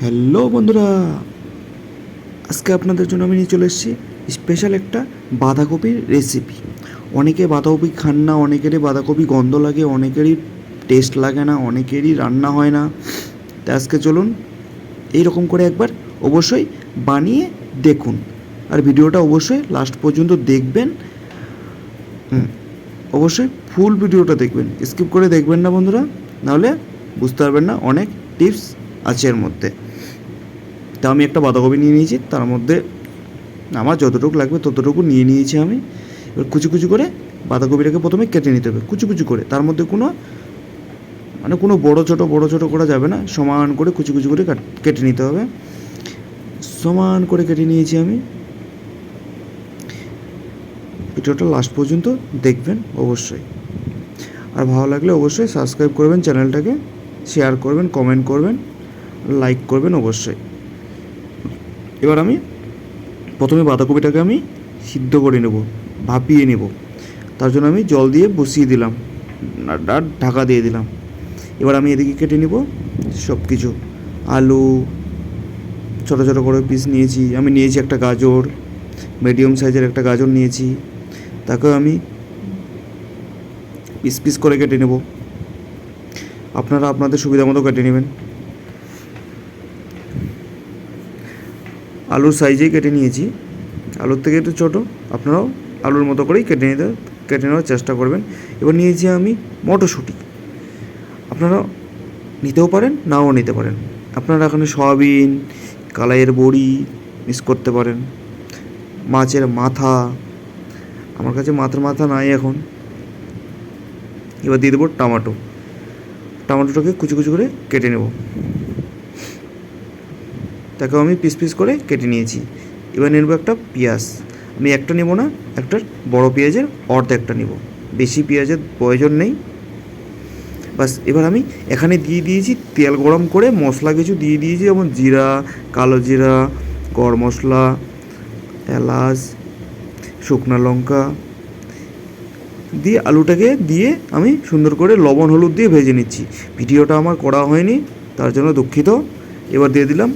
Hello বন্ধুরা, আজকে আপনাদের জন্য আমি নিয়ে চলে এসেছি স্পেশাল একটা বাঁধাকপির রেসিপি। অনেকে বাঁধাকপি খান না, অনেকেরই বাঁধাকপি গন্ধ লাগে, অনেকেরই টেস্ট লাগে না, অনেকেরই রান্না হয় না। তাই আজকে চলুন এইরকম করে একবার অবশ্যই বানিয়ে দেখুন, আর ভিডিওটা অবশ্যই লাস্ট পর্যন্ত দেখবেন। অবশ্যই ফুল ভিডিওটা দেখবেন, স্কিপ করে দেখবেন না বন্ধুরা, নাহলে বুঝতে পারবেন না। অনেক টিপস আছে এর মধ্যে। তা আমি একটা বাঁধাকপি নিয়ে নিয়েছি, তার মধ্যে আমার যতটুকু লাগবে ততটুকু নিয়ে নিয়েছি আমি। এবার কুচি কুচি করে বাঁধাকপিটাকে প্রথমে কেটে নিতে হবে, কুচি কুচি করে। তার মধ্যে কোনো বড় ছোটো করা যাবে না, সমান করে কুচি কুচি করে কেটে নিতে হবে। সমান করে কেটে নিয়েছি আমি। ভিডিওটা লাস্ট পর্যন্ত দেখবেন অবশ্যই, আর ভালো লাগলে অবশ্যই সাবস্ক্রাইব করবেন চ্যানেলটাকে, শেয়ার করবেন, কমেন্ট করবেন, লাইক করবেন অবশ্যই। এবার আমি প্রথমে বাঁধাকপিটাকে আমি সিদ্ধ করে নেব, ভাপিয়ে নেব। তার জন্য আমি জল দিয়ে বসিয়ে দিলাম আর ঢাকা দিয়ে দিলাম। এবার আমি এদিকে কেটে নেব সব কিছু। আলু ছোটো ছোটো করে পিস নিয়েছি, আমি নিয়েছি একটা গাজর, মিডিয়াম সাইজের একটা গাজর নিয়েছি, তাকেও আমি পিস পিস করে কেটে নেব। আপনারা আপনাদের সুবিধা মতো কেটে নেবেন। আলুর সাইজেই কেটে নিয়েছি, আলুর থেকে একটু ছোটো, আপনারাও আলুর মতো করেই কেটে নেওয়ার চেষ্টা করবেন। এবার নিয়েছি আমি মটরশুঁটি, আপনারা নিতেও পারেন, নাও নিতে পারেন। আপনারা এখানে সয়াবিন, কালাইয়ের বড়ি মিক্স করতে পারেন, মাছের মাথা। আমার কাছে মাছের মাথা নাই এখন। এবার দিয়ে দেবো টমেটোটাকে কুচি কুচি করে কেটে নেব, তাকেও আমি পিস পিস করে কেটে নিয়েছি। এবার নেব একটা পেঁয়াজ, আমি একটা নেব না, একটা বড় পেঁয়াজের অর্ধেকটা নেব, বেশি পেঁয়াজের প্রয়োজন নেই। বাস এবার আমি এখানে দিয়ে দিয়েছি তেল গরম করে, মশলা কিছু দিয়ে দিয়েছি, যেমন জিরা, কালো জিরা, গরম মশলা, এলাচ, শুকনো লঙ্কা দিয়ে আলুটাকে দিয়ে আমি সুন্দর করে লবণ হলুদ দিয়ে ভেজে নিচ্ছি। ভিডিওটা আমার করা হয়নি, তার জন্য দুঃখিত। এবার দিয়ে দিলাম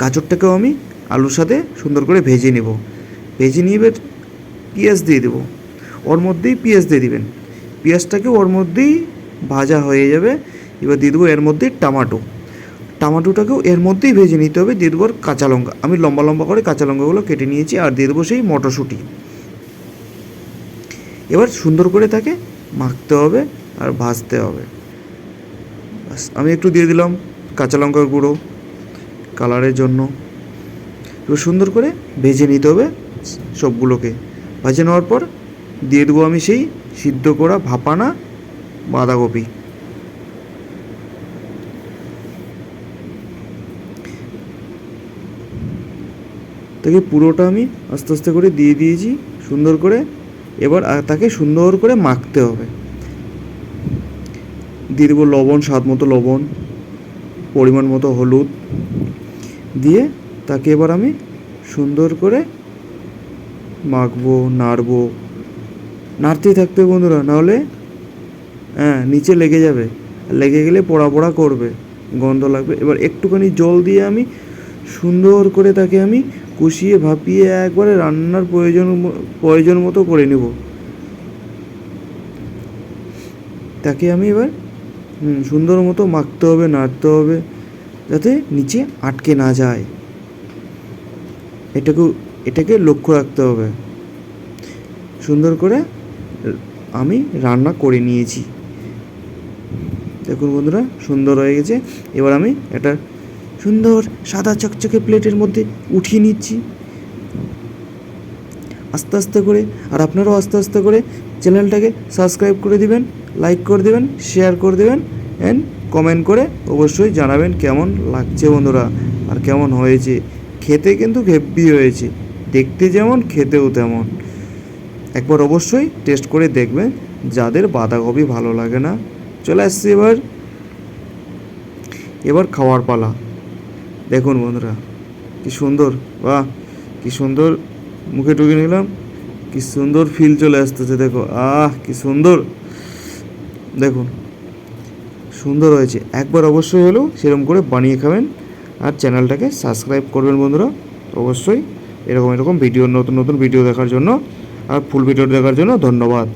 গাজরটাকেও আমি আলুর সাথে সুন্দর করে ভেজে নেব। ভেজে নিয়ে এবার পেঁয়াজ দিয়ে দেবো, ওর মধ্যেই পেঁয়াজ দিয়ে দিবেন, পেঁয়াজটাকে ওর মধ্যেই ভাজা হয়ে যাবে। এবার দিয়ে দেবো এর মধ্যেই টমাটোটাকেও এর মধ্যেই ভেজে নিতে হবে। দিয়ে দেবো কাঁচা লঙ্কা, আমি লম্বা লম্বা করে কাঁচা লঙ্কাগুলো কেটে নিয়েছি, আর দিয়ে দেবো সেই মটরশুঁটি। এবার সুন্দর করে তাকে মাখতে হবে আর ভাজতে হবে। বাস আমি একটু দিয়ে দিলাম কাঁচা লঙ্কার গুঁড়ো কালারের জন্য। এবার সুন্দর করে ভেজে নিতে হবে সবগুলোকে। ভেজে নেওয়ার পর দিয়ে দেবো আমি সেই সিদ্ধ করা ভাপানা বাঁধাকপি। তাকে পুরোটা আমি আস্তে আস্তে করে দিয়ে দিয়েছি সুন্দর করে। এবার তাকে সুন্দর করে মাখতে হবে। দিয়ে দেবো লবণ, স্বাদ মতো লবণ, পরিমাণ মতো হলুদ দিয়ে তাকে এবার আমি সুন্দর করে মাখবো, নাড়তেই থাকতে হবে বন্ধুরা, নাহলে নিচে লেগে যাবে, লেগে গেলে পোড়া পোড়া করবে, গন্ধ লাগবে। এবার একটুখানি জল দিয়ে আমি সুন্দর করে তাকে আমি কষিয়ে ভাপিয়ে একবারে রান্নার প্রয়োজন মতো করে নেব। তাকে আমি এবার সুন্দর মতো মাখতে হবে, নাড়তে হবে, যাতে নিচে আটকে না যায়। এটাকে লক্ষ্য রাখতে হবে। সুন্দর করে আমি রান্না করে নিয়েছি, দেখুন বন্ধুরা সুন্দর হয়ে গেছে। এবার আমি একটা সুন্দর সাদা চকচকে প্লেটের মধ্যে উঠিয়ে নিচ্ছি আস্তে আস্তে করে। আর আপনারাও আস্তে আস্তে করে চ্যানেলটাকে সাবস্ক্রাইব করে দিবেন, লাইক করে দেবেন, শেয়ার করে দেবেন, অ্যান্ড কমেন্ট করে অবশ্যই জানাবেন কেমন লাগছে বন্ধুরা, আর কেমন হয়েছে। খেতে কিন্তু হেব্বি হয়েছে, দেখতে যেমন খেতেও তেমন। একবার অবশ্যই টেস্ট করে দেখবেন যাদের বাঁধাকপি ভালো লাগে না। চলে আসছে এবার খাওয়ার পালা। দেখুন বন্ধুরা কি সুন্দর, বাহ কি সুন্দর, মুখে ঢুকে নিলাম, কি সুন্দর ফিল চলে আসতেছে। দেখো কি সুন্দর, দেখুন সুন্দর হয়েছে। একবার অবশ্যই হলেও সেরকম করে বানিয়ে খাবেন, আর চ্যানেলটাকে সাবস্ক্রাইব করবেন বন্ধুরা অবশ্যই। এরকম ভিডিও, নতুন নতুন ভিডিও দেখার জন্য আর ফুল ভিডিও দেখার জন্য ধন্যবাদ।